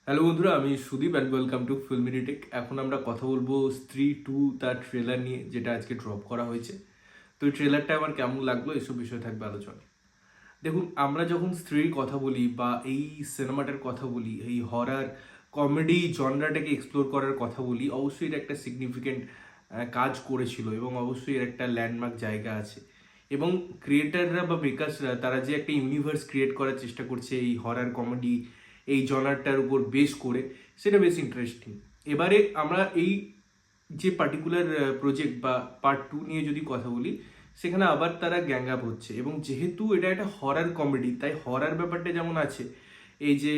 Hello বন্ধুরা, আমি Sudip and welcome to ফিল্মিডিটেক। এখন আমরা কথা বলবো স্ত্রী 2 তার ট্রেলার নিয়ে, যেটা আজকে ড্রপ করা হয়েছে। তো এই ট্রেলারটা আমার কেমন লাগলো এসব বিষয় থাকবে আলোচনা। দেখুন, আমরা যখন স্ত্রীর কথা বলি বা এই সিনেমাটার কথা বলি, এই হরার কমেডি জনরাটাকে এক্সপ্লোর করার কথা বলি, অবশ্যই এটা একটা সিগনিফিকেন্ট কাজ করেছিল এবং অবশ্যই এর একটা ল্যান্ডমার্ক জায়গা আছে। এবং ক্রিয়েটাররা বা মেকার্সরা তারা যে একটা ইউনিভার্স ক্রিয়েট করার চেষ্টা করছে এই হরার কমেডি এই জনারটার উপর বেস করে, সেটা বেশ ইন্টারেস্টিং। এবারে আমরা এই যে পার্টিকুলার প্রজেক্ট বা পার্ট 2 নিয়ে যদি কথা বলি, সেখানে আবার তারা গ্যাং আপ হচ্ছে এবং যেহেতু এটা একটা হরার কমেডি, তাই হরার ব্যাপারটা যেমন আছে, এই যে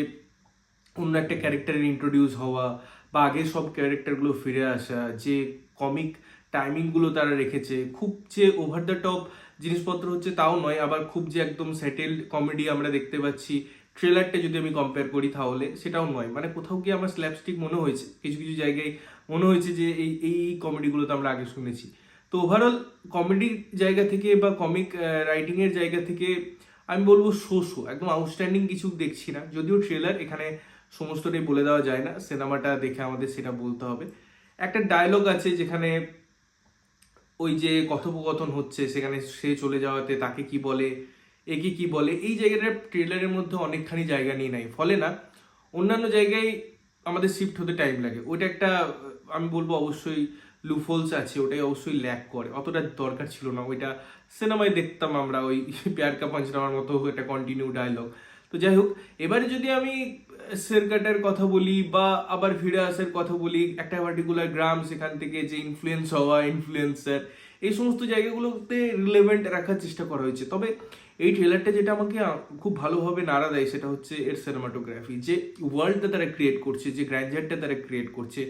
অন্য একটা ক্যারেক্টারের ইন্ট্রোডিউস হওয়া বা আগের সব ক্যারেক্টারগুলো ফিরে আসা, যে কমিক টাইমিংগুলো তারা রেখেছে, খুব যে ওভার দ্য টপ জিনিসপত্র হচ্ছে তাও নয়, আবার খুব যে একদম সেটেলড কমেডি আমরা দেখতে পাচ্ছি ট্রেলারটা যদি আমি কম্পেয়ার করি তাহলে সেটাও নয়। মানে কোথাও গিয়ে আমার স্ল্যাপস্টিক মনে হয়েছে, কিছু কিছু জায়গায় মনে হয়েছে যে এই এই কমেডিগুলো তো আমরা আগে শুনেছি। তো ওভারঅল কমেডির জায়গা থেকে বা কমিক রাইটিংয়ের জায়গা থেকে আমি বলবো একদম আউটস্ট্যান্ডিং কিছু দেখছি না। যদিও ট্রেলার, এখানে সমস্তটাই বলে দেওয়া যায় না, সিনেমাটা দেখে আমাদের সেটা বলতে হবে। একটা ডায়লগ আছে যেখানে ওই যে কথোপকথন হচ্ছে, সেখানে সে চলে যাওয়াতে তাকে কি বলে, একে কি বলে, এই জায়গাটা ট্রেলারের মধ্যে অনেকখানি জায়গা নিয়ে নেয়, ফলে না অন্যান্য জায়গায় আমাদের শিফট হতে টাইম লাগে। ওইটা একটা আমি বলবো অবশ্যই লুফোলস আছে, ওটাই অবশ্যই ল্যাক করে, অতটা দরকার ছিল না। ওইটা সিনেমায় দেখতাম আমরা, ওই প্যার কা পাঞ্চনামার মতো একটা কন্টিনিউ ডায়লগ। তো যাই হোক, এবারে যদি আমি শেরকাটার কথা বলি বা আবার ফিরে আসার কথা বলি, একটা পার্টিকুলার গ্রাম, সেখান থেকে যে ইনফ্লুয়েন্স হওয়া, ইনফ্লুয়েন্সার, এই সমস্ত জায়গাগুলোতে রিলেভেন্ট রাখার চেষ্টা করা হয়েছে। তবে এই ট্রেলারটা যেটা আমাকে খুব ভালোভাবে নাড়া দেয়, সেটা হচ্ছে এর সিনেমাটোগ্রাফি। যে ওয়ার্ল্ডটা তারা ক্রিয়েট করছে, যে গ্র্যান্ডারটা তারা ক্রিয়েট করছে,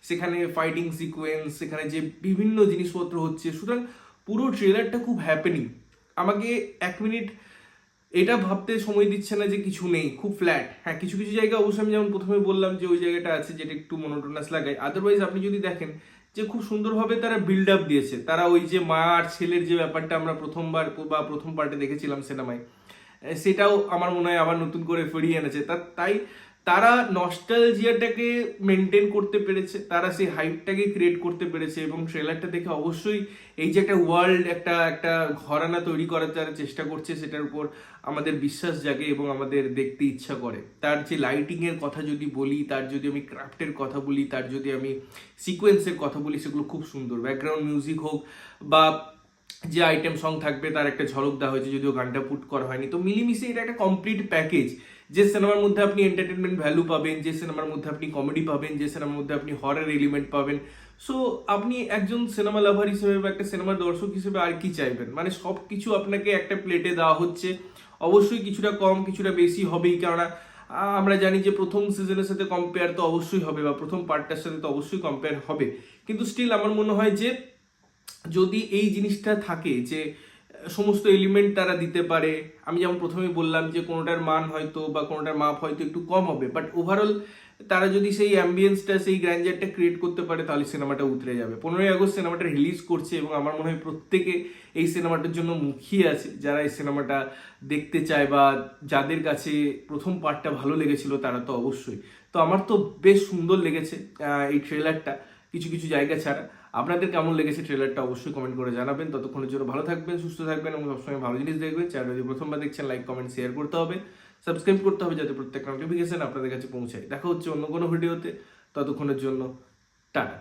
সেখানে ফাইটিং সিকোয়েন্স, সেখানে যে বিভিন্ন জিনিসপত্র হচ্ছে, সুতরাং পুরো ট্রেলারটা খুব হ্যাপেনিং। আমাকে 1 মিনিট এটা ভাবতে সময় দিচ্ছে না যে কিছু নেই, খুব ফ্ল্যাট। হ্যাঁ, কিছু কিছু জায়গা অবশ্যই আমি যেমন প্রথমে বললাম যে ওই জায়গাটা আছে যেটা একটু মনোটোনাস লাগায়, আদারওয়াইজ আপনি যদি দেখেন যে খুব সুন্দরভাবে তারা বিল্ড আপ দিয়েছে। তারা ওই যে মা আর ছেলের যে ব্যাপারটা আমরা প্রথমবার বা প্রথম পার্টে দেখেছিলাম সিনেমায়, সেটাও আমার মনে হয় আবার নতুন করে ফিরিয়ে এনেছে। তাই তারা নস্টালজিয়াটাকে মেনটেন করতে পেরেছে, তারা সেই হাইপটাকে ক্রিয়েট করতে পেরেছে এবং ট্রেলারটা দেখে অবশ্যই এই যে একটা ওয়ার্ল্ড, একটা একটা ঘরানা তৈরি করার তারা চেষ্টা করছে, সেটার উপর আমাদের বিশ্বাস জাগে এবং আমাদের দেখতে ইচ্ছা করে। তার যে লাইটিং এর কথা যদি বলি, তার যদি আমি ক্রাফটের কথা বলি, তার যদি আমি সিকোয়েন্সের কথা বলি, সেগুলো খুব সুন্দর। ব্যাকগ্রাউন্ড মিউজিক হোক বা যে আইটেম সং থাকবে তার একটা ঝলক দেওয়া হয়েছে, যদিও গানটা পুট করা হয়নি। তো মিলিমিশে এটা একটা কমপ্লিট প্যাকেজ, যে সিনেমার মধ্যে আপনি এন্টারটেনমেন্ট ভ্যালু পাবেন, যে সিনেমার মধ্যে আপনি কমেডি পাবেন, যে সিনেমার মধ্যে আপনি হরর এলিমেন্ট পাবেন। সো আপনি একজন সিনেমা লাভার হিসেবে বা একটা সিনেমার দর্শক হিসেবে আর কি চাইবেন? মানে সব কিছু আপনাকে একটা প্লেটে দেওয়া হচ্ছে। অবশ্যই কিছুটা কম কিছুটা বেশি হবেই, কেননা আমরা জানি যে প্রথম সিজনের সাথে কম্পেয়ার তো অবশ্যই হবে, বা প্রথম পার্টটার সাথে তো অবশ্যই কম্পেয়ার হবে। কিন্তু স্টিল আমার মনে হয় যে যদি এই জিনিসটা থাকে যে সমস্ত এলিমেন্ট তারা দিতে পারে, আমি যেমন প্রথমে বললাম যে কোনোটার মান হয়তো বা কোনোটার মাপ হয়তো একটু কম হবে, বাট ওভারঅল তারা যদি সেই অ্যাম্বিয়েন্সটা, সেই গ্র্যান্ডারটা ক্রিয়েট করতে পারে, তাহলে সিনেমাটা উতরে যাবে। 15ই আগস্ট সিনেমাটা রিলিজ করছে এবং আমার মনে হয় প্রত্যেকে এই সিনেমাটার জন্য মুখিয়ে আছে, যারা এই সিনেমাটা দেখতে চায় বা যাদের কাছে প্রথম পার্টটা ভালো লেগেছিল তারা তো অবশ্যই। তো আমার তো বেশ সুন্দর লেগেছে এই ট্রেলারটা, কিছু কিছু জায়গা ছাড়া। আপনাদের কেমন লেগেছে ট্রেলারটা অবশ্যই কমেন্ট করে জানাবেন। ততক্ষণের জন্য ভালো থাকবেন, সুস্থ থাকবেন এবং সবসময় ভালো জিনিস দেখবেন। চ্যানেল যদি প্রথমবার দেখছেন, লাইক কমেন্ট শেয়ার করতে হবে, সাবস্ক্রাইব করতে হবে, যাতে প্রত্যেকটা নোটিফিকেশন আপনাদের কাছে পৌঁছায়। দেখা হচ্ছে অন্য কোনো ভিডিওতে, ততক্ষণের জন্য টাটা।